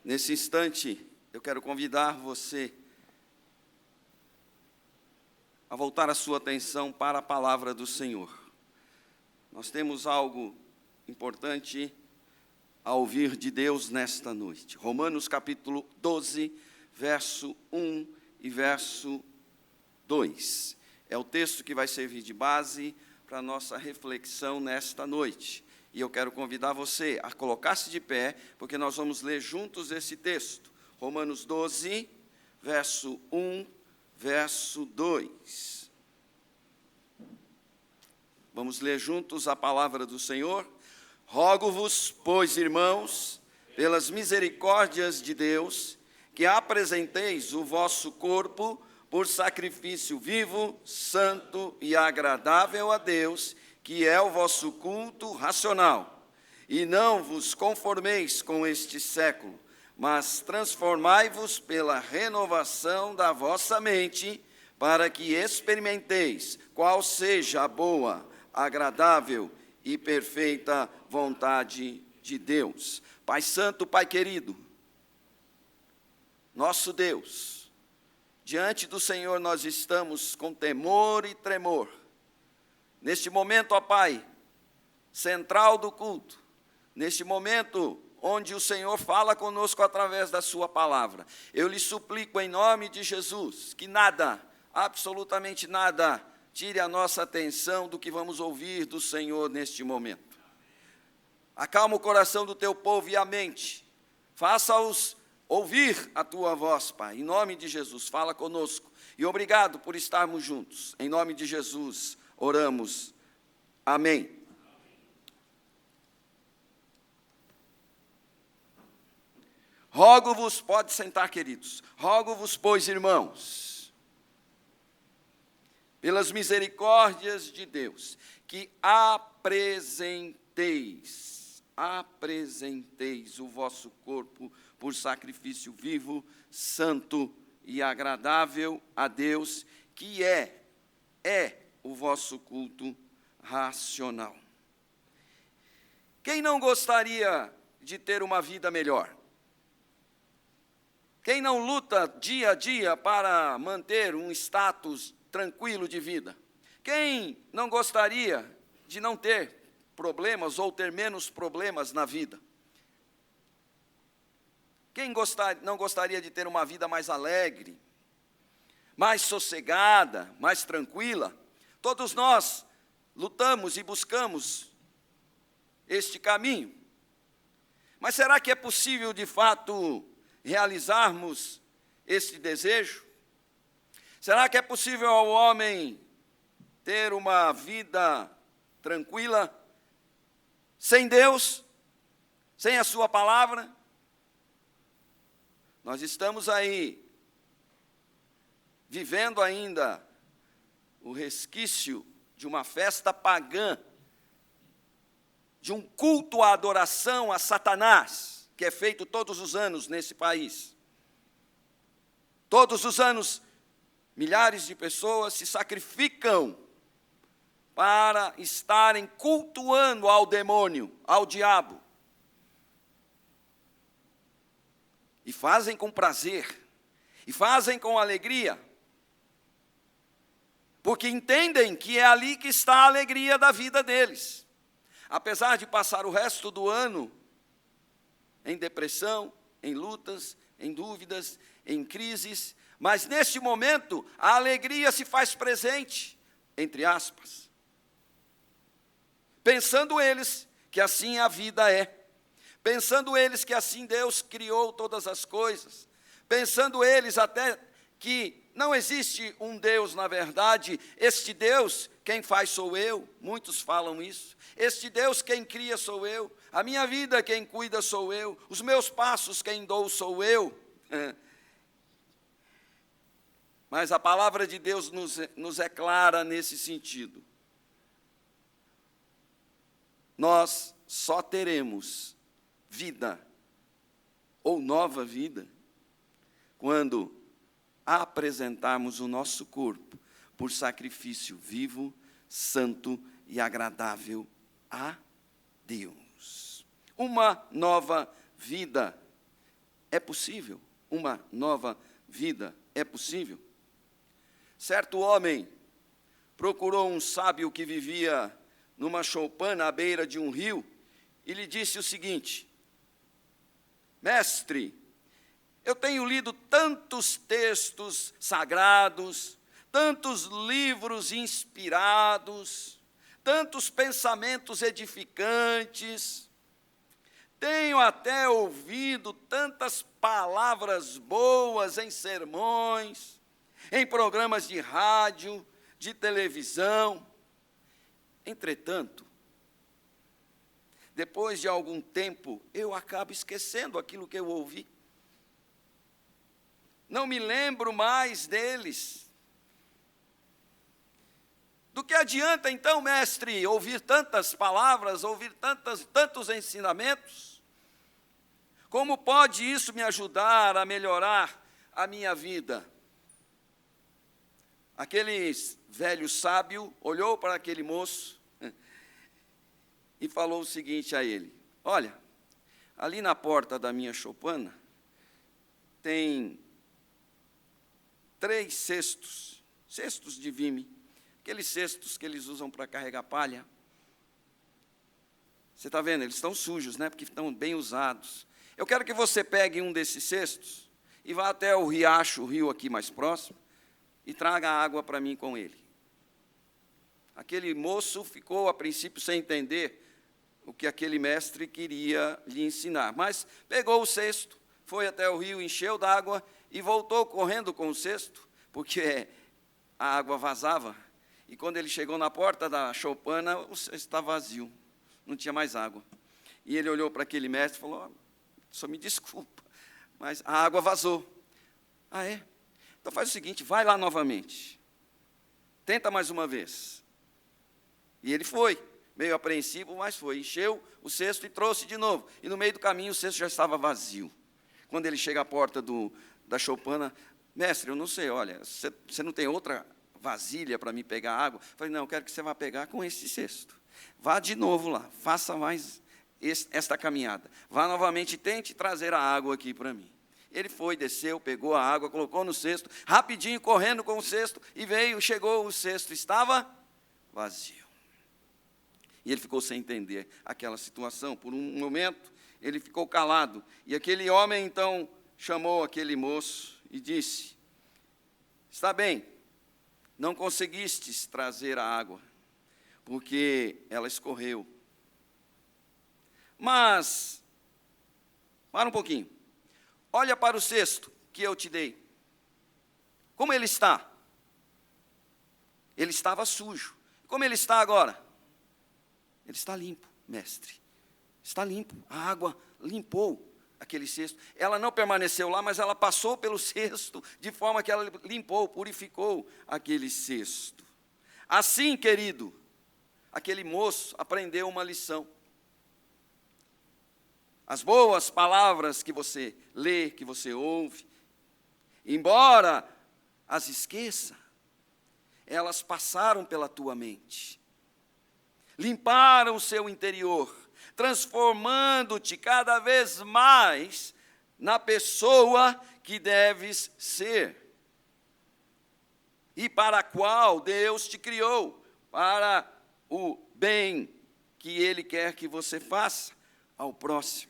Nesse instante, eu quero convidar você a voltar a sua atenção para a palavra do Senhor. Nós temos algo importante a ouvir de Deus nesta noite. Romanos capítulo 12, verso 1 e verso 2. É o texto que vai servir de base para a nossa reflexão nesta noite. E eu quero convidar você a colocar-se de pé, porque nós vamos ler juntos esse texto. Romanos 12, verso 1, verso 2. Vamos ler juntos a palavra do Senhor. Rogo-vos, pois, irmãos, pelas misericórdias de Deus, que apresenteis o vosso corpo por sacrifício vivo, santo e agradável a Deus, que é o vosso culto racional. E não vos conformeis com este século, mas transformai-vos pela renovação da vossa mente, para que experimenteis qual seja a boa, agradável e perfeita vontade de Deus. Pai Santo, Pai querido, nosso Deus, diante do Senhor nós estamos com temor e tremor. Neste momento, ó Pai, central do culto, neste momento onde o Senhor fala conosco através da sua palavra, eu lhe suplico em nome de Jesus, que nada, absolutamente nada, tire a nossa atenção do que vamos ouvir do Senhor neste momento. Acalma o coração do teu povo e a mente, faça-os ouvir a tua voz, Pai, em nome de Jesus, fala conosco, e obrigado por estarmos juntos, em nome de Jesus, oramos, amém. Rogo-vos, pode sentar, queridos, rogo-vos, pois, irmãos, pelas misericórdias de Deus, que apresenteis o vosso corpo por sacrifício vivo, santo e agradável a Deus, que é o vosso culto racional. Quem não gostaria de ter uma vida melhor? Quem não luta dia a dia para manter um status tranquilo de vida? Quem não gostaria de não ter problemas ou ter menos problemas na vida? Quem não gostaria de ter uma vida mais alegre, mais sossegada, mais tranquila? Todos nós lutamos e buscamos este caminho. Mas será que é possível, de fato, realizarmos este desejo? Será que é possível ao homem ter uma vida tranquila, sem Deus, sem a sua palavra? Nós estamos aí, vivendo ainda o resquício de uma festa pagã, de um culto à adoração a Satanás, que é feito todos os anos nesse país. Todos os anos, milhares de pessoas se sacrificam para estarem cultuando ao demônio, ao diabo. E fazem com prazer, e fazem com alegria, porque entendem que é ali que está a alegria da vida deles. Apesar de passar o resto do ano em depressão, em lutas, em dúvidas, em crises, mas neste momento a alegria se faz presente, entre aspas. Pensando eles que assim a vida é, pensando eles que assim Deus criou todas as coisas, pensando eles até que não existe um Deus na verdade, este Deus quem faz sou eu, muitos falam isso, este Deus quem cria sou eu, a minha vida quem cuida sou eu, os meus passos quem dou sou eu. Mas a palavra de Deus nos é clara nesse sentido. Nós só teremos vida, ou nova vida, quando apresentarmos o nosso corpo por sacrifício vivo, santo e agradável a Deus. Uma nova vida. é possível, uma nova vida é possível. Certo homem procurou um sábio que vivia numa choupana à beira de um rio e lhe disse o seguinte: mestre, eu tenho lido tantos textos sagrados, tantos livros inspirados, tantos pensamentos edificantes, tenho até ouvido tantas palavras boas em sermões, em programas de rádio, de televisão. Entretanto, depois de algum tempo, eu acabo esquecendo aquilo que eu ouvi. Não me lembro mais deles. Do que adianta, então, mestre, ouvir tantas palavras, ouvir tantos ensinamentos? Como pode isso me ajudar a melhorar a minha vida? Aquele velho sábio olhou para aquele moço e falou o seguinte a ele: olha, ali na porta da minha choupana tem 3 cestos de vime, aqueles cestos que eles usam para carregar palha. Você está vendo? Eles estão sujos, né? Porque estão bem usados. Eu quero que você pegue um desses cestos e vá até o riacho, o rio aqui mais próximo, e traga água para mim com ele. Aquele moço ficou, a princípio, sem entender o que aquele mestre queria lhe ensinar, mas pegou o cesto, foi até o rio, encheu d'água e voltou correndo com o cesto, porque a água vazava. E quando ele chegou na porta da choupana, o cesto estava vazio, não tinha mais água. E ele olhou para aquele mestre e falou: só me desculpa, mas a água vazou. Ah, é? Então faz o seguinte, vai lá novamente. Tenta mais uma vez. E ele foi, meio apreensivo, mas foi. Encheu o cesto e trouxe de novo. E no meio do caminho o cesto já estava vazio. Quando ele chega à porta da choupana: mestre, eu não sei, olha, você não tem outra vasilha para me pegar água? Eu falei: não, eu quero que você vá pegar com esse cesto. Vá de novo lá, faça mais esta caminhada. Vá novamente e tente trazer a água aqui para mim. Ele foi, desceu, pegou a água, colocou no cesto, rapidinho, correndo com o cesto, e veio, chegou, o cesto estava vazio. E ele ficou sem entender aquela situação. Por um momento, ele ficou calado. E aquele homem, então, chamou aquele moço e disse: está bem, não conseguistes trazer a água, porque ela escorreu. Mas, para um pouquinho. Olha para o cesto que eu te dei. Como ele está? Ele estava sujo. Como ele está agora? Ele está limpo, mestre. Está limpo. A água limpou aquele cesto. Ela não permaneceu lá, mas ela passou pelo cesto, de forma que ela limpou, purificou aquele cesto. Assim, querido, aquele moço aprendeu uma lição. As boas palavras que você lê, que você ouve, embora as esqueça, elas passaram pela tua mente, limparam o seu interior, transformando-te cada vez mais na pessoa que deves ser, e para a qual Deus te criou, para o bem que Ele quer que você faça ao próximo.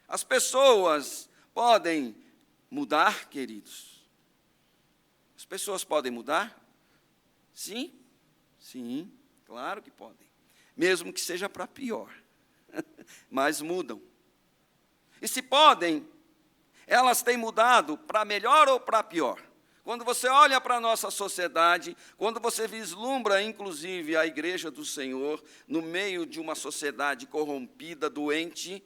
As pessoas podem mudar, queridos? As pessoas podem mudar? Sim, sim, claro que podem. Mesmo que seja para pior, mas mudam. E se podem, elas têm mudado para melhor ou para pior? Quando você olha para a nossa sociedade, quando você vislumbra, inclusive, a igreja do Senhor, no meio de uma sociedade corrompida, doente,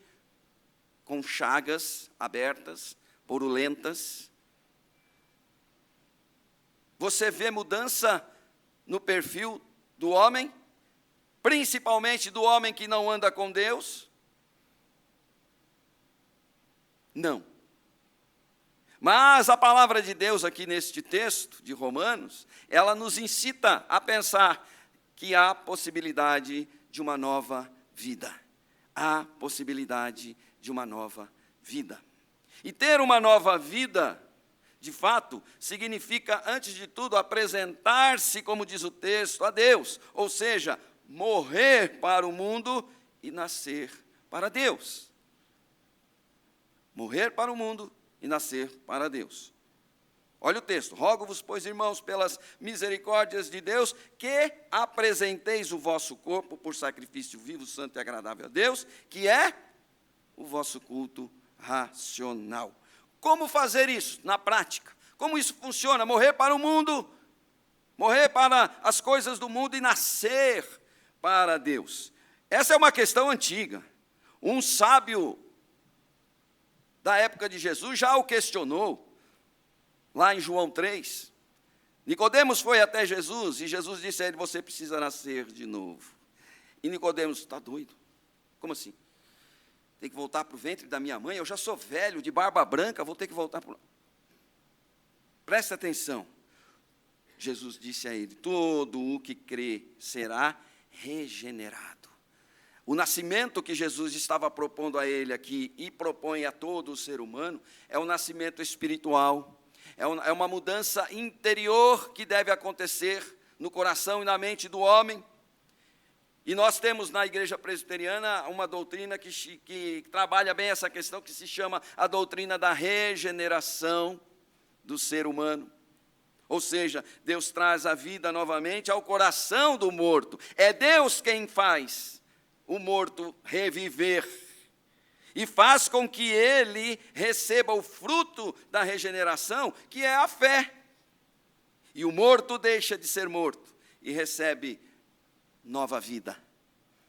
com chagas abertas, purulentas. Você vê mudança no perfil do homem, principalmente do homem que não anda com Deus? Não. Mas a palavra de Deus aqui neste texto de Romanos, ela nos incita a pensar que há possibilidade de uma nova vida. Há possibilidade de uma nova vida. E ter uma nova vida, de fato, significa, antes de tudo, apresentar-se, como diz o texto, a Deus. Ou seja, morrer para o mundo e nascer para Deus. Morrer para o mundo e nascer para Deus. Olha o texto. Rogo-vos, pois, irmãos, pelas misericórdias de Deus, que apresenteis o vosso corpo por sacrifício vivo, santo e agradável a Deus, que é o vosso culto racional. Como fazer isso na prática? Como isso funciona? Morrer para o mundo, morrer para as coisas do mundo e nascer para Deus. Essa é uma questão antiga. Um sábio da época de Jesus já o questionou, lá em João 3. Nicodemos foi até Jesus e Jesus disse a ele: você precisa nascer de novo. E Nicodemos: está doido? Como assim? Tem que voltar para o ventre da minha mãe? Eu já sou velho, de barba branca, vou ter que voltar para... Presta atenção. Jesus disse a ele: todo o que crê será regenerado. O nascimento que Jesus estava propondo a ele aqui e propõe a todo o ser humano é um nascimento espiritual, é uma mudança interior que deve acontecer no coração e na mente do homem. E nós temos na Igreja Presbiteriana uma doutrina que trabalha bem essa questão, que se chama a doutrina da regeneração do ser humano. Ou seja, Deus traz a vida novamente ao coração do morto. É Deus quem faz o morto reviver e faz com que ele receba o fruto da regeneração, que é a fé. E o morto deixa de ser morto e recebe nova vida,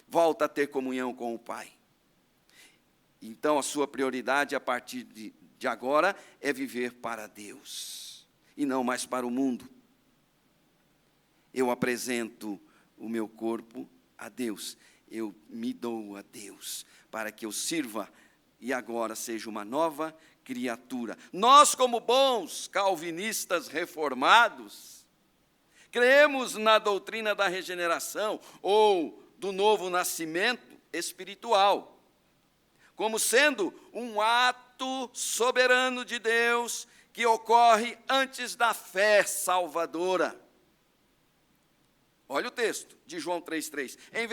volta a ter comunhão com o Pai. Então, a sua prioridade a partir de agora é viver para Deus e não mais para o mundo. Eu apresento o meu corpo a Deus, eu me dou a Deus, para que eu sirva e agora seja uma nova criatura. Nós, como bons calvinistas reformados, cremos na doutrina da regeneração ou do novo nascimento espiritual, como sendo um ato soberano de Deus que ocorre antes da fé salvadora. Olha o texto de João 3,3. Em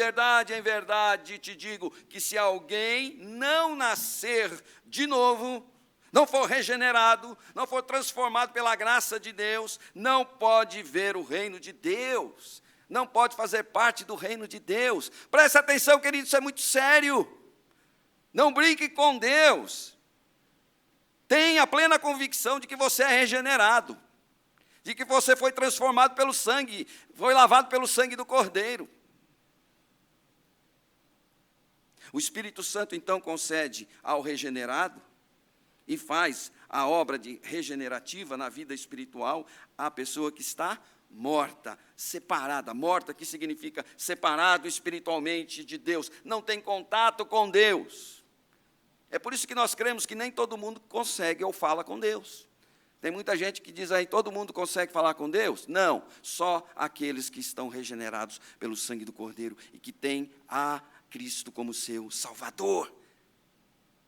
verdade te digo que se alguém não nascer de novo, não for regenerado, não for transformado pela graça de Deus, não pode ver o reino de Deus, não pode fazer parte do reino de Deus. Preste atenção, querido, isso é muito sério. Não brinque com Deus. Tenha plena convicção de que você é regenerado, de que você foi transformado pelo sangue, foi lavado pelo sangue do Cordeiro. O Espírito Santo, então, concede ao regenerado e faz a obra de regenerativa na vida espiritual à pessoa que está morta, separada. Morta, que significa separado espiritualmente de Deus, não tem contato com Deus. É por isso que nós cremos que nem todo mundo consegue ou fala com Deus. Tem muita gente que diz aí, todo mundo consegue falar com Deus? Não, só aqueles que estão regenerados pelo sangue do Cordeiro e que têm a Cristo como seu Salvador.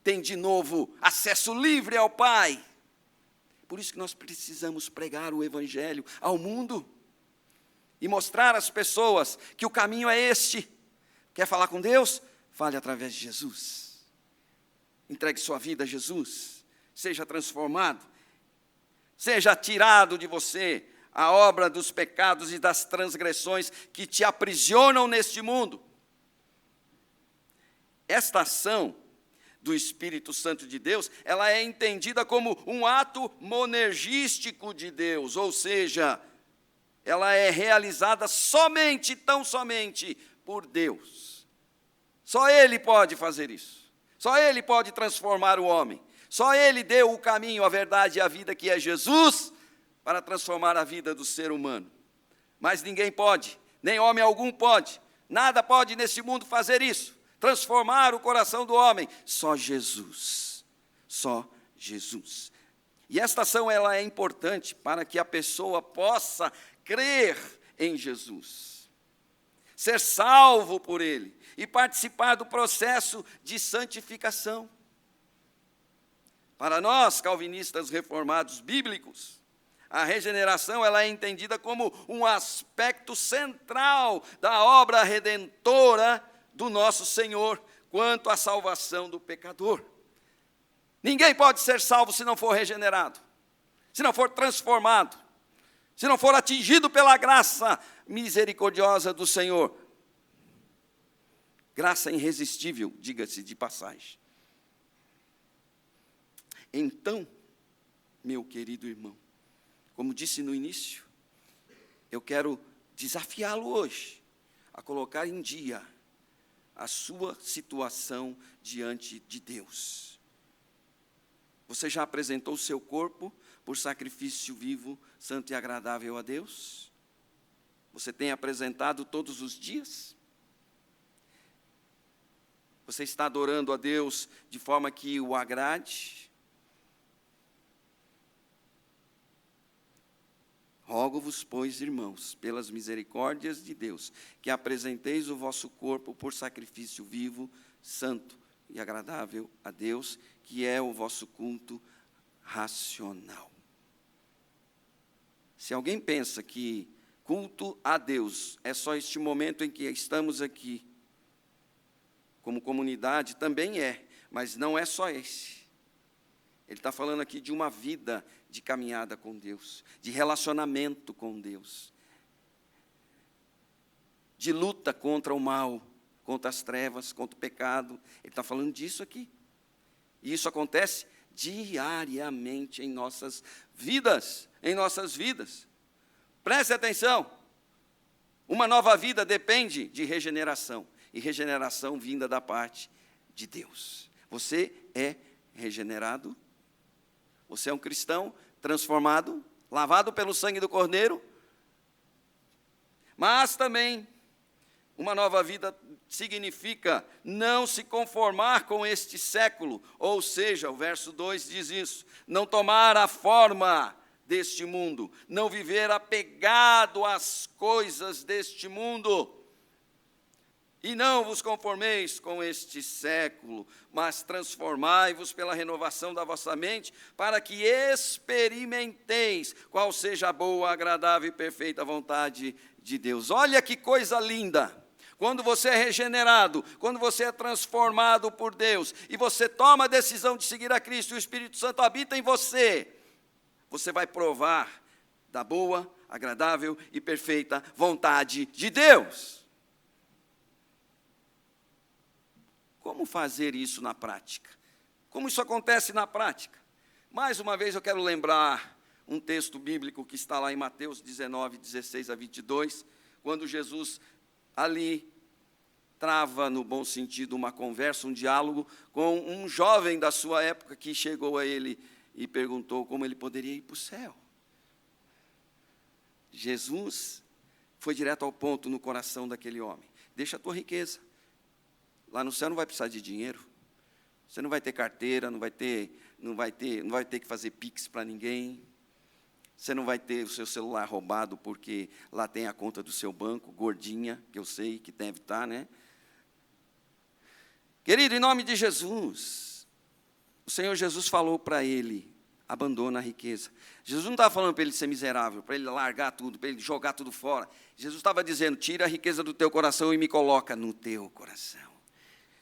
Tem de novo acesso livre ao Pai. Por isso que nós precisamos pregar o Evangelho ao mundo e mostrar às pessoas que o caminho é este. Quer falar com Deus? Fale através de Jesus. Entregue sua vida a Jesus. Seja transformado. Seja tirado de você a obra dos pecados e das transgressões que te aprisionam neste mundo. Esta ação do Espírito Santo de Deus, ela é entendida como um ato monergístico de Deus, ou seja, ela é realizada somente, tão somente, por Deus. Só Ele pode fazer isso. Só Ele pode transformar o homem. Só Ele deu o caminho, a verdade e a vida, que é Jesus, para transformar a vida do ser humano. Mas ninguém pode, nem homem algum pode, nada pode nesse mundo fazer isso, transformar o coração do homem. Só Jesus, só Jesus. E esta ação ela é importante para que a pessoa possa crer em Jesus, ser salvo por Ele e participar do processo de santificação. Para nós, calvinistas reformados bíblicos, a regeneração ela é entendida como um aspecto central da obra redentora do nosso Senhor quanto à salvação do pecador. Ninguém pode ser salvo se não for regenerado, se não for transformado, se não for atingido pela graça misericordiosa do Senhor. Graça irresistível, diga-se de passagem. Então, meu querido irmão, como disse no início, eu quero desafiá-lo hoje a colocar em dia a sua situação diante de Deus. Você já apresentou o seu corpo por sacrifício vivo, santo e agradável a Deus? Você tem apresentado todos os dias? Você está adorando a Deus de forma que o agrade? Rogo-vos, pois, irmãos, pelas misericórdias de Deus, que apresenteis o vosso corpo por sacrifício vivo, santo e agradável a Deus, que é o vosso culto racional. Se alguém pensa que culto a Deus é só este momento em que estamos aqui, como comunidade, também é, mas não é só esse. Ele está falando aqui de uma vida de caminhada com Deus, de relacionamento com Deus, de luta contra o mal, contra as trevas, contra o pecado. Ele está falando disso aqui. E isso acontece diariamente em nossas vidas, Preste atenção. Uma nova vida depende de regeneração, e regeneração vinda da parte de Deus. Você é regenerado? Você é um cristão transformado, lavado pelo sangue do Cordeiro? Mas também, uma nova vida significa não se conformar com este século, ou seja, o verso 2 diz isso, não tomar a forma deste mundo, não viver apegado às coisas deste mundo. E não vos conformeis com este século, mas transformai-vos pela renovação da vossa mente, para que experimenteis qual seja a boa, agradável e perfeita vontade de Deus. Olha que coisa linda! Quando você é regenerado, quando você é transformado por Deus, e você toma a decisão de seguir a Cristo, e o Espírito Santo habita em você, você vai provar da boa, agradável e perfeita vontade de Deus. Como fazer isso na prática? Como isso acontece na prática? Mais uma vez eu quero lembrar um texto bíblico que está lá em Mateus 19, 16 a 22, quando Jesus ali trava, no bom sentido, uma conversa, um diálogo com um jovem da sua época que chegou a ele e perguntou como ele poderia ir para o céu. Jesus foi direto ao ponto no coração daquele homem. Deixa a tua riqueza. Lá no céu não vai precisar de dinheiro. Você não vai ter carteira, não vai ter que fazer pix para ninguém. Você não vai ter o seu celular roubado porque lá tem a conta do seu banco, gordinha, que eu sei que deve estar, né? Querido, em nome de Jesus, o Senhor Jesus falou para ele, abandona a riqueza. Jesus não estava falando para ele ser miserável, para ele largar tudo, para ele jogar tudo fora. Jesus estava dizendo, tira a riqueza do teu coração e me coloca no teu coração.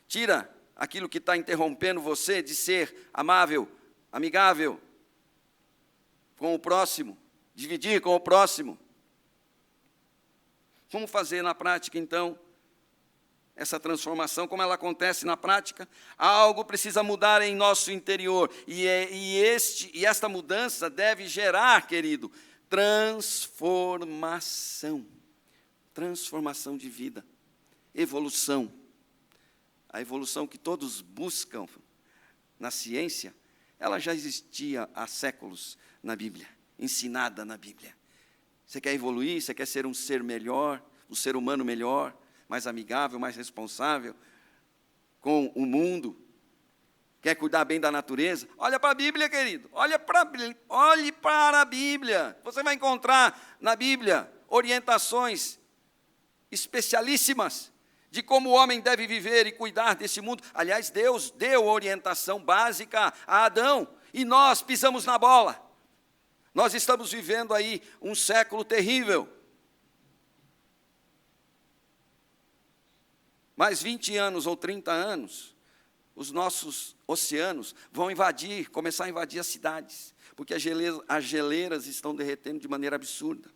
Tira aquilo que está interrompendo você de ser amável, amigável com o próximo, dividir com o próximo. Como fazer na prática, então, essa transformação? Como ela acontece na prática? Algo precisa mudar em nosso interior, e esta mudança deve gerar, querido, transformação de vida, evolução. A evolução que todos buscam na ciência, ela já existia há séculos na Bíblia, ensinada na Bíblia. Você quer evoluir, você quer ser um ser melhor, um ser humano melhor, mais amigável, mais responsável com o mundo, quer cuidar bem da natureza? Olha para a Bíblia, querido, olhe para a Bíblia. Você vai encontrar na Bíblia orientações especialíssimas de como o homem deve viver e cuidar desse mundo. Aliás, Deus deu orientação básica a Adão, e nós pisamos na bola. Nós estamos vivendo aí um século terrível. Mais 20 anos ou 30 anos, os nossos oceanos vão começar a invadir as cidades, porque as geleiras estão derretendo de maneira absurda.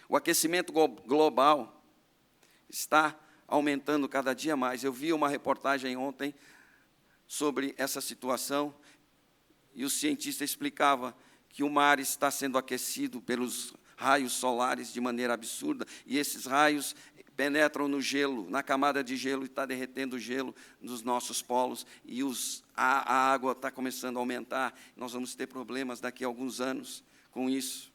O aquecimento global está aumentando cada dia mais. Eu vi uma reportagem ontem sobre essa situação, e o cientista explicava que o mar está sendo aquecido pelos raios solares de maneira absurda, e esses raios penetram no gelo, na camada de gelo, e está derretendo o gelo nos nossos polos, e a água está começando a aumentar. Nós vamos ter problemas daqui a alguns anos com isso.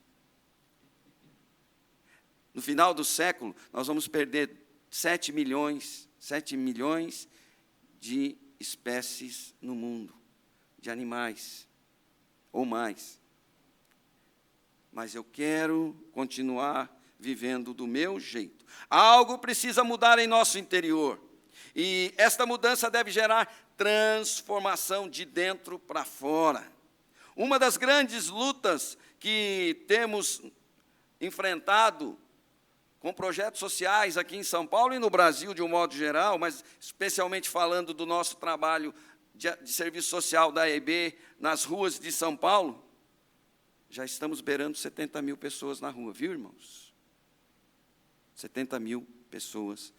No final do século, nós vamos perder 7 milhões de espécies no mundo, de animais, ou mais. Mas eu quero continuar vivendo do meu jeito. Algo precisa mudar em nosso interior. E esta mudança deve gerar transformação de dentro para fora. Uma das grandes lutas que temos enfrentado com projetos sociais aqui em São Paulo e no Brasil de um modo geral, mas especialmente falando do nosso trabalho de serviço social da EB nas ruas de São Paulo, já estamos beirando 70 mil pessoas na rua, viu, irmãos? 70 mil pessoas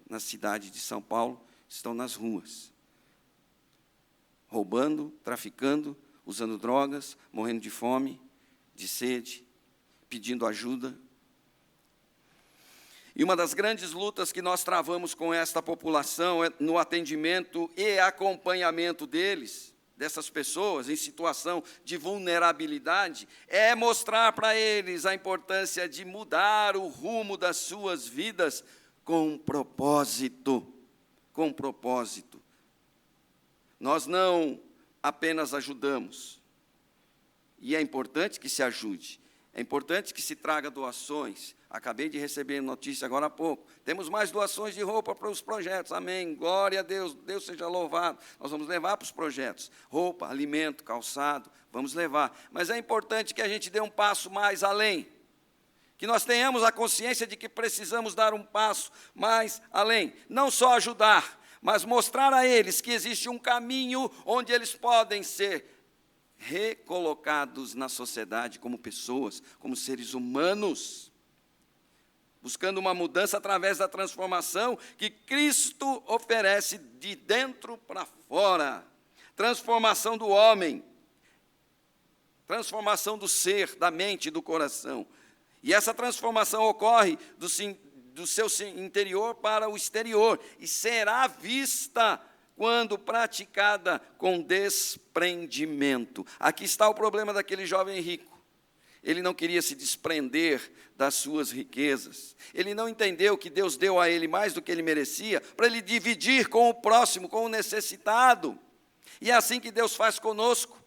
na cidade de São Paulo estão nas ruas, roubando, traficando, usando drogas, morrendo de fome, de sede, pedindo ajuda. E uma das grandes lutas que nós travamos com esta população é no atendimento e acompanhamento dessas pessoas em situação de vulnerabilidade, é mostrar para eles a importância de mudar o rumo das suas vidas com propósito. Com propósito. Nós não apenas ajudamos, e é importante que se ajude, é importante que se traga doações. Acabei de receber notícia agora há pouco. Temos mais doações de roupa para os projetos. Amém. Glória a Deus. Deus seja louvado. Nós vamos levar para os projetos. Roupa, alimento, calçado. Vamos levar. Mas é importante que a gente dê um passo mais além. Que nós tenhamos a consciência de que precisamos dar um passo mais além. Não só ajudar, mas mostrar a eles que existe um caminho onde eles podem ser recolocados na sociedade como pessoas, como seres humanos, buscando uma mudança através da transformação que Cristo oferece de dentro para fora. Transformação do homem, transformação do ser, da mente e do coração. E essa transformação ocorre do seu interior para o exterior, e será vista quando praticada com desprendimento. Aqui está o problema daquele jovem rico. Ele não queria se desprender das suas riquezas. Ele não entendeu que Deus deu a ele mais do que ele merecia, para ele dividir com o próximo, com o necessitado. E é assim que Deus faz conosco.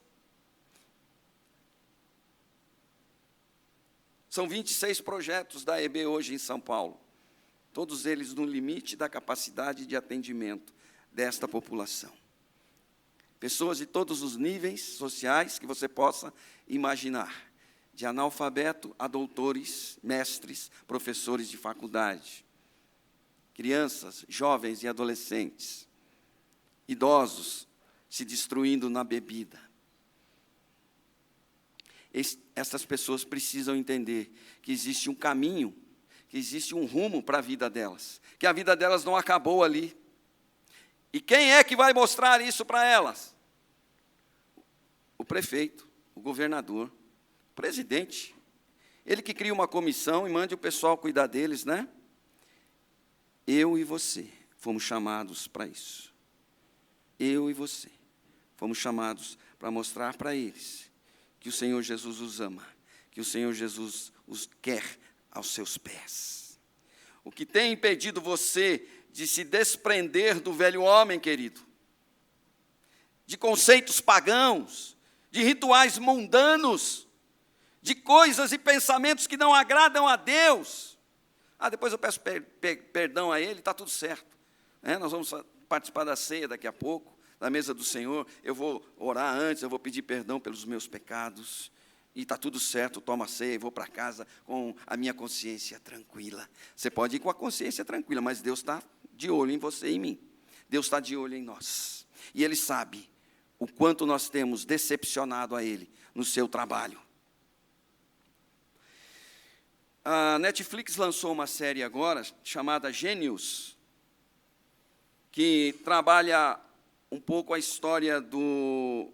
São 26 projetos da EB hoje em São Paulo, todos eles no limite da capacidade de atendimento desta população. Pessoas de todos os níveis sociais que você possa imaginar, de analfabeto a doutores, mestres, professores de faculdade, crianças, jovens e adolescentes, idosos se destruindo na bebida. Essas pessoas precisam entender que existe um caminho, que existe um rumo para a vida delas, que a vida delas não acabou ali. E quem é que vai mostrar isso para elas? O prefeito, o governador, o presidente. Ele que cria uma comissão e mande o pessoal cuidar deles, né? Eu e você fomos chamados para isso. Eu e você fomos chamados para mostrar para eles que o Senhor Jesus os ama, que o Senhor Jesus os quer aos seus pés. O que tem impedido você de se desprender do velho homem, querido, de conceitos pagãos, de rituais mundanos, de coisas e pensamentos que não agradam a Deus. Depois eu peço perdão a Ele, está tudo certo. Nós vamos participar da ceia daqui a pouco, da mesa do Senhor, eu vou orar antes, eu vou pedir perdão pelos meus pecados, e está tudo certo, tomo a ceia, vou para casa com a minha consciência tranquila. Você pode ir com a consciência tranquila, mas Deus está de olho em você e em mim. Deus está de olho em nós. E Ele sabe o quanto nós temos decepcionado a Ele no seu trabalho. A Netflix lançou uma série agora, chamada Gênios, que trabalha um pouco a história do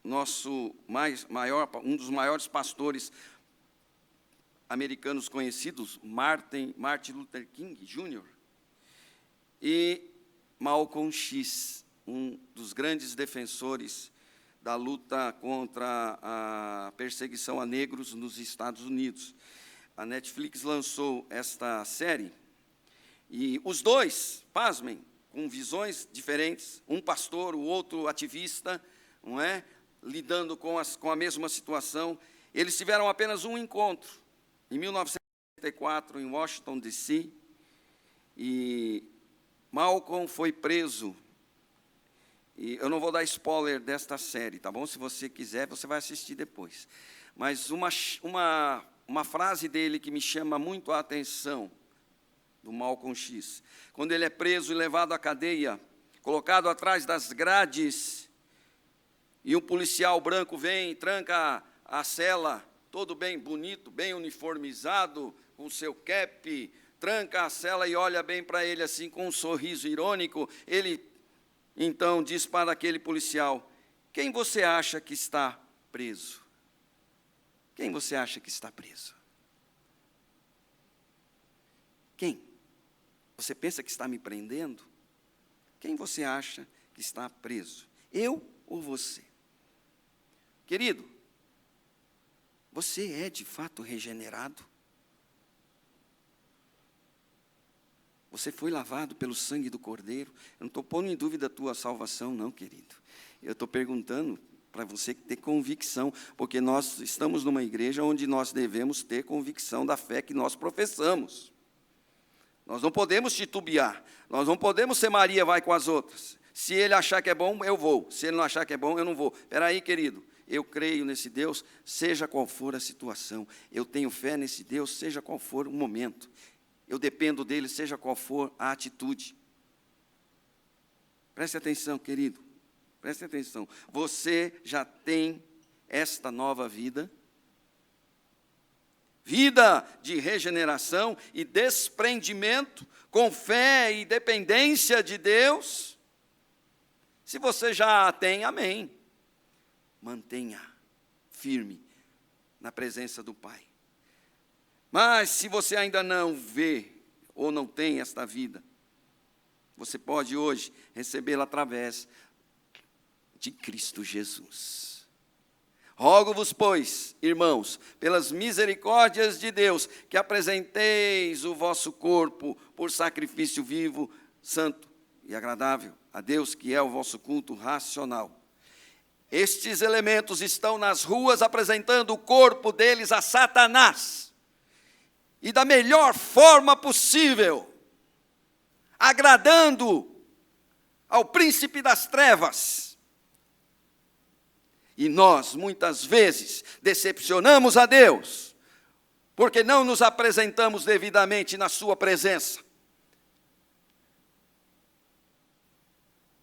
nosso um dos maiores pastores americanos conhecidos, Martin Luther King Jr., e Malcolm X, um dos grandes defensores da luta contra a perseguição a negros nos Estados Unidos. A Netflix lançou esta série, e os dois, pasmem, com visões diferentes, um pastor, o outro ativista, não é? Lidando com a mesma situação. Eles tiveram apenas um encontro, em 1974, em Washington, D.C., e Malcolm foi preso. E eu não vou dar spoiler desta série, tá bom? Se você quiser, você vai assistir depois. Mas uma frase dele que me chama muito a atenção, do Malcolm X, quando ele é preso e levado à cadeia, colocado atrás das grades, e um policial branco vem e tranca a cela, todo bem bonito, bem uniformizado, com seu cap, tranca a cela e olha bem para ele assim, com um sorriso irônico. Ele, então, diz para aquele policial: quem você acha que está preso? Quem você acha que está preso? Quem? Você pensa que está me prendendo? Quem você acha que está preso? Eu ou você? Querido, você é de fato regenerado? Você foi lavado pelo sangue do Cordeiro? Eu não estou pondo em dúvida a tua salvação, não, querido. Eu estou perguntando para você ter convicção, porque nós estamos numa igreja onde nós devemos ter convicção da fé que nós professamos. Nós não podemos titubear, nós não podemos ser Maria vai com as outras. Se ele achar que é bom, eu vou. Se ele não achar que é bom, eu não vou. Espera aí, querido, eu creio nesse Deus, seja qual for a situação. Eu tenho fé nesse Deus, seja qual for o momento. Eu dependo dele, seja qual for a atitude. Preste atenção, querido. Preste atenção. Você já tem esta nova vida. Vida de regeneração e desprendimento, com fé e dependência de Deus. Se você já a tem, amém. Mantenha firme na presença do Pai. Mas se você ainda não vê ou não tem esta vida, você pode hoje recebê-la através de Cristo Jesus. Rogo-vos, pois, irmãos, pelas misericórdias de Deus, que apresenteis o vosso corpo por sacrifício vivo, santo e agradável a Deus, que é o vosso culto racional. Estes elementos estão nas ruas apresentando o corpo deles a Satanás. E da melhor forma possível, agradando ao príncipe das trevas. E nós, muitas vezes, decepcionamos a Deus, porque não nos apresentamos devidamente na sua presença.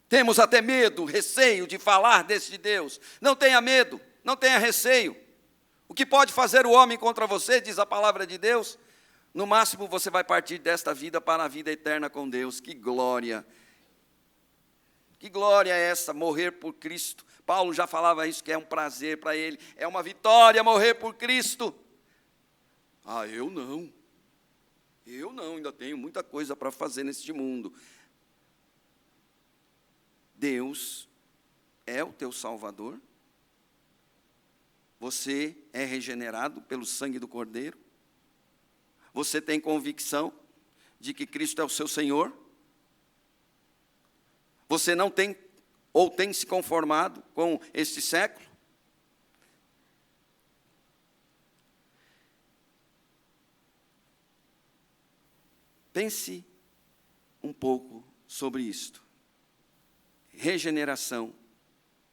Temos até medo, receio de falar deste Deus. Não tenha medo, não tenha receio. O que pode fazer o homem contra você, diz a palavra de Deus? No máximo você vai partir desta vida para a vida eterna com Deus. Que glória! Que glória é essa, morrer por Cristo. Paulo já falava isso, que é um prazer para ele, é uma vitória morrer por Cristo. Ah, eu não, ainda tenho muita coisa para fazer neste mundo. Deus é o teu Salvador? Você é regenerado pelo sangue do Cordeiro? Você tem convicção de que Cristo é o seu Senhor? Você não tem ou tem se conformado com este século? Pense um pouco sobre isto. regeneração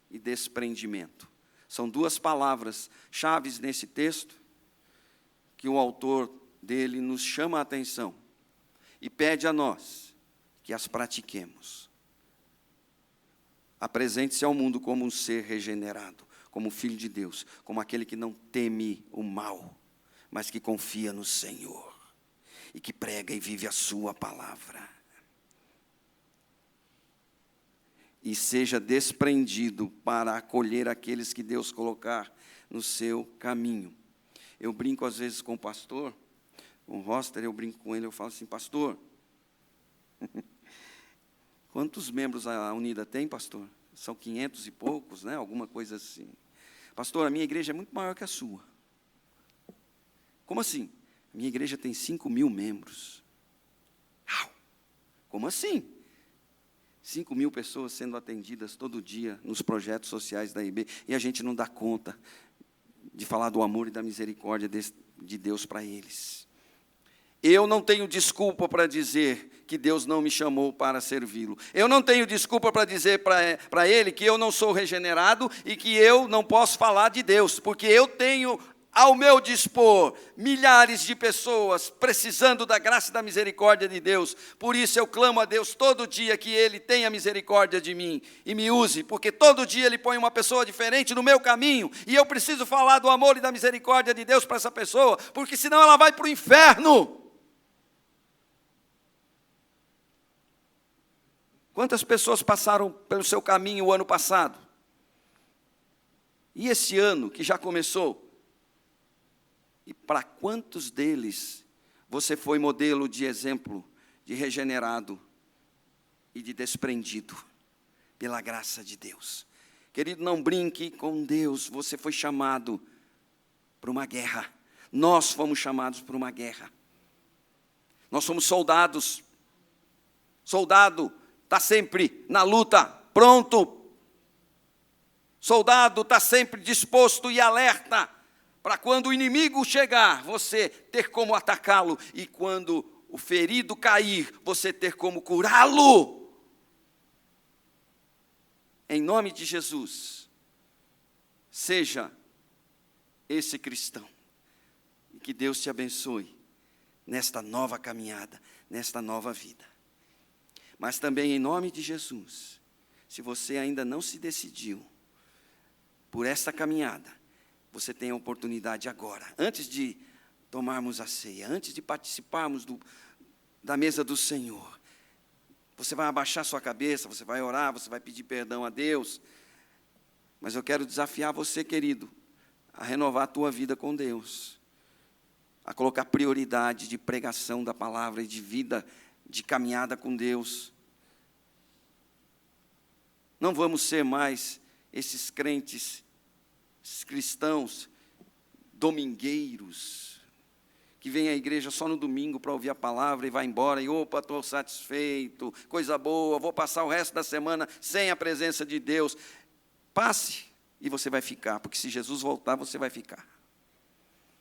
e desprendimento. São duas palavras chaves nesse texto que o autor dele nos chama a atenção e pede a nós que as pratiquemos. Apresente-se ao mundo como um ser regenerado, como filho de Deus, como aquele que não teme o mal, mas que confia no Senhor e que prega e vive a sua palavra. E seja desprendido para acolher aqueles que Deus colocar no seu caminho. Eu brinco às vezes com o pastor, com o Roster, eu brinco com ele, eu falo assim, pastor, quantos membros a Unida tem, pastor? São 500 e poucos, né? Alguma coisa assim. Pastor, a minha igreja é muito maior que a sua. Como assim? A minha igreja tem 5.000 membros. Como assim? 5.000 pessoas sendo atendidas todo dia nos projetos sociais da IB, e a gente não dá conta de falar do amor e da misericórdia de Deus para eles. Eu não tenho desculpa para dizer que Deus não me chamou para servi-lo. Eu não tenho desculpa para dizer para Ele que eu não sou regenerado e que eu não posso falar de Deus, porque eu tenho ao meu dispor milhares de pessoas precisando da graça e da misericórdia de Deus. Por isso eu clamo a Deus todo dia que Ele tenha misericórdia de mim e me use, porque todo dia Ele põe uma pessoa diferente no meu caminho, e eu preciso falar do amor e da misericórdia de Deus para essa pessoa, porque senão ela vai para o inferno. Quantas pessoas passaram pelo seu caminho o ano passado? E esse ano que já começou? E para quantos deles você foi modelo de exemplo de regenerado e de desprendido pela graça de Deus? Querido, não brinque com Deus, você foi chamado para uma guerra. Nós fomos chamados para uma guerra. Nós somos soldados. Soldado está sempre na luta, pronto. Soldado está sempre disposto e alerta para quando o inimigo chegar, você ter como atacá-lo, e quando o ferido cair, você ter como curá-lo. Em nome de Jesus, seja esse cristão, e que Deus te abençoe nesta nova caminhada, nesta nova vida. Mas também em nome de Jesus, se você ainda não se decidiu por esta caminhada, você tem a oportunidade agora, antes de tomarmos a ceia, antes de participarmos da mesa do Senhor. Você vai abaixar sua cabeça, você vai orar, você vai pedir perdão a Deus. Mas eu quero desafiar você, querido, a renovar a tua vida com Deus, a colocar prioridade de pregação da palavra e de vida, de caminhada com Deus. Não vamos ser mais esses crentes, esses cristãos domingueiros, que vêm à igreja só no domingo para ouvir a palavra e vai embora, e opa, estou satisfeito, coisa boa, vou passar o resto da semana sem a presença de Deus. Passe e você vai ficar, porque se Jesus voltar, você vai ficar.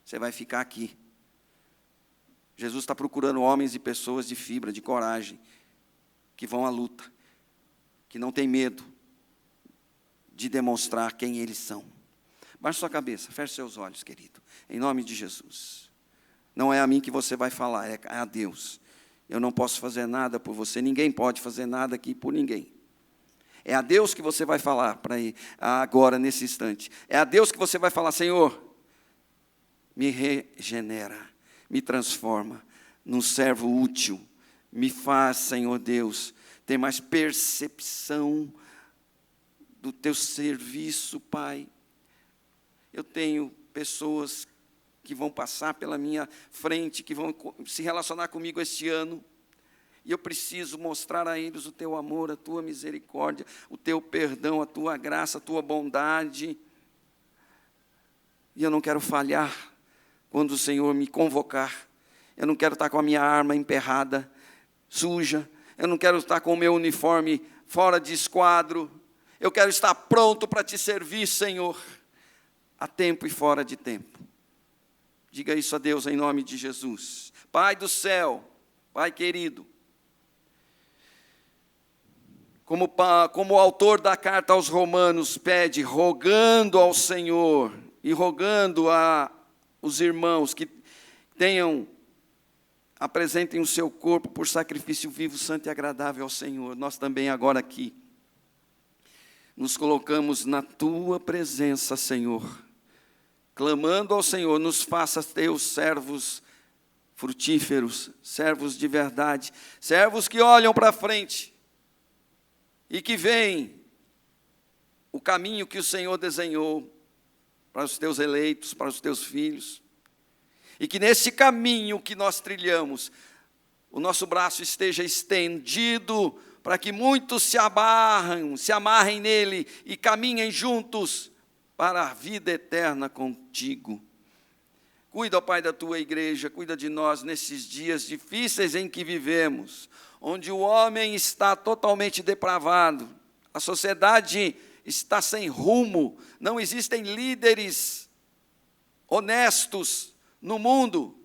Você vai ficar aqui. Jesus está procurando homens e pessoas de fibra, de coragem, que vão à luta, que não tem medo de demonstrar quem eles são. Baixe sua cabeça, feche seus olhos, querido, em nome de Jesus. Não é a mim que você vai falar, é a Deus. Eu não posso fazer nada por você, ninguém pode fazer nada aqui por ninguém. É a Deus que você vai falar para ir agora, nesse instante. É a Deus que você vai falar, Senhor, me regenera, me transforma num servo útil. Me faz, Senhor Deus, ter mais percepção do teu serviço, Pai. Eu tenho pessoas que vão passar pela minha frente, que vão se relacionar comigo este ano, e eu preciso mostrar a eles o teu amor, a tua misericórdia, o teu perdão, a tua graça, a tua bondade. E eu não quero falhar quando o Senhor me convocar. Eu não quero estar com a minha arma emperrada, suja. Eu não quero estar com o meu uniforme fora de esquadro. Eu quero estar pronto para te servir, Senhor, a tempo e fora de tempo. Diga isso a Deus em nome de Jesus. Pai do céu, Pai querido, como o autor da carta aos Romanos pede, rogando ao Senhor e rogando aos irmãos que apresentem o seu corpo por sacrifício vivo, santo e agradável ao Senhor. Nós também agora aqui nos colocamos na tua presença, Senhor, clamando ao Senhor, nos faça teus servos frutíferos, servos de verdade, servos que olham para frente e que veem o caminho que o Senhor desenhou para os teus eleitos, para os teus filhos, e que nesse caminho que nós trilhamos, o nosso braço esteja estendido para que muitos se amarrem nele e caminhem juntos para a vida eterna contigo. Cuida, ó Pai, da tua igreja, cuida de nós nesses dias difíceis em que vivemos, onde o homem está totalmente depravado, a sociedade está sem rumo, não existem líderes honestos no mundo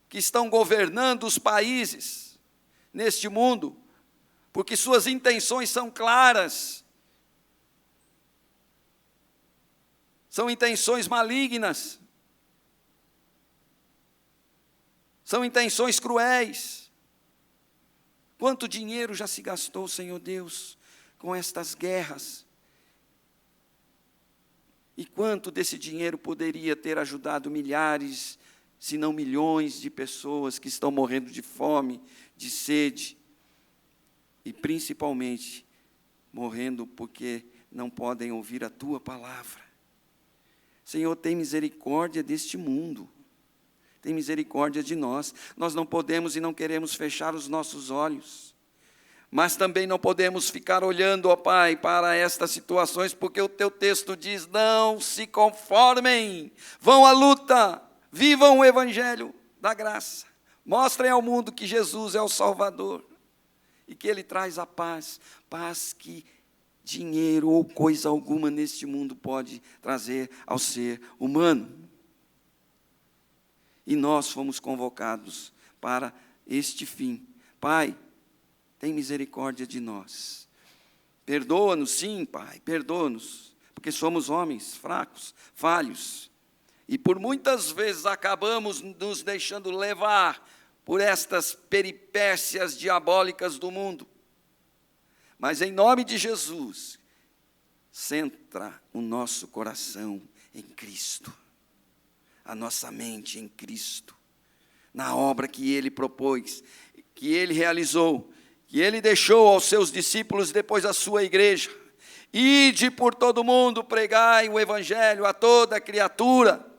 que estão governando os países neste mundo, porque suas intenções são claras, são intenções malignas, são intenções cruéis. Quanto dinheiro já se gastou, Senhor Deus, com estas guerras? E quanto desse dinheiro poderia ter ajudado milhares, se não milhões de pessoas que estão morrendo de fome, de sede, e principalmente morrendo porque não podem ouvir a tua palavra. Senhor, tem misericórdia deste mundo. Tem misericórdia de nós. Nós não podemos e não queremos fechar os nossos olhos. Mas também não podemos ficar olhando, ó Pai, para estas situações, porque o teu texto diz, não se conformem, vão à luta, vivam o evangelho da graça. Mostrem ao mundo que Jesus é o Salvador e que Ele traz a paz, paz que dinheiro ou coisa alguma neste mundo pode trazer ao ser humano. E nós fomos convocados para este fim. Pai, tem misericórdia de nós. Perdoa-nos, sim, Pai, perdoa-nos, porque somos homens fracos, falhos. E por muitas vezes acabamos nos deixando levar por estas peripécias diabólicas do mundo. Mas em nome de Jesus, centra o nosso coração em Cristo, a nossa mente em Cristo, na obra que Ele propôs, que Ele realizou, que Ele deixou aos seus discípulos depois a sua igreja. Ide por todo mundo, pregai o evangelho a toda criatura.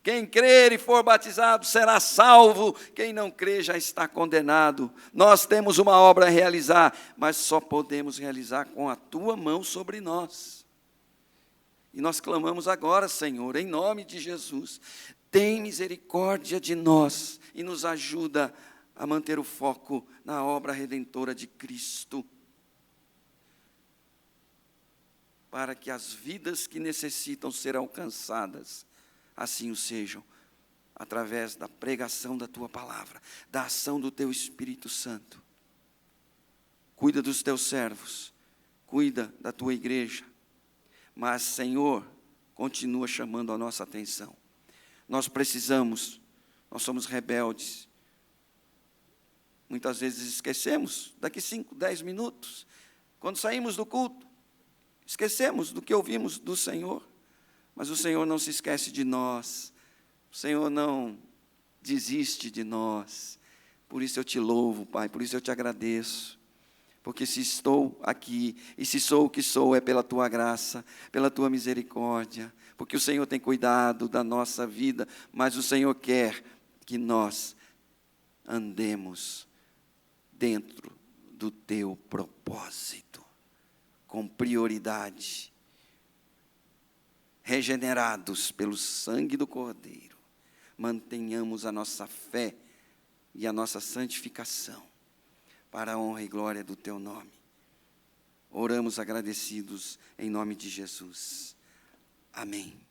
Quem crer e for batizado será salvo, quem não crer já está condenado. Nós temos uma obra a realizar, mas só podemos realizar com a tua mão sobre nós. E nós clamamos agora, Senhor, em nome de Jesus, tem misericórdia de nós e nos ajuda a manter o foco na obra redentora de Cristo, para que as vidas que necessitam ser alcançadas, assim o sejam, através da pregação da tua palavra, da ação do teu Espírito Santo. Cuida dos teus servos, cuida da tua igreja, mas, Senhor, continua chamando a nossa atenção. Nós precisamos, nós somos rebeldes. Muitas vezes esquecemos, daqui 5, 10 minutos, quando saímos do culto, esquecemos do que ouvimos do Senhor, mas o Senhor não se esquece de nós, o Senhor não desiste de nós. Por isso eu te louvo, Pai, por isso eu te agradeço. Porque se estou aqui, e se sou o que sou, é pela tua graça, pela tua misericórdia, porque o Senhor tem cuidado da nossa vida, mas o Senhor quer que nós andemos dentro do teu propósito, com prioridade, regenerados pelo sangue do Cordeiro, mantenhamos a nossa fé e a nossa santificação, para a honra e glória do teu nome. Oramos agradecidos em nome de Jesus. Amém.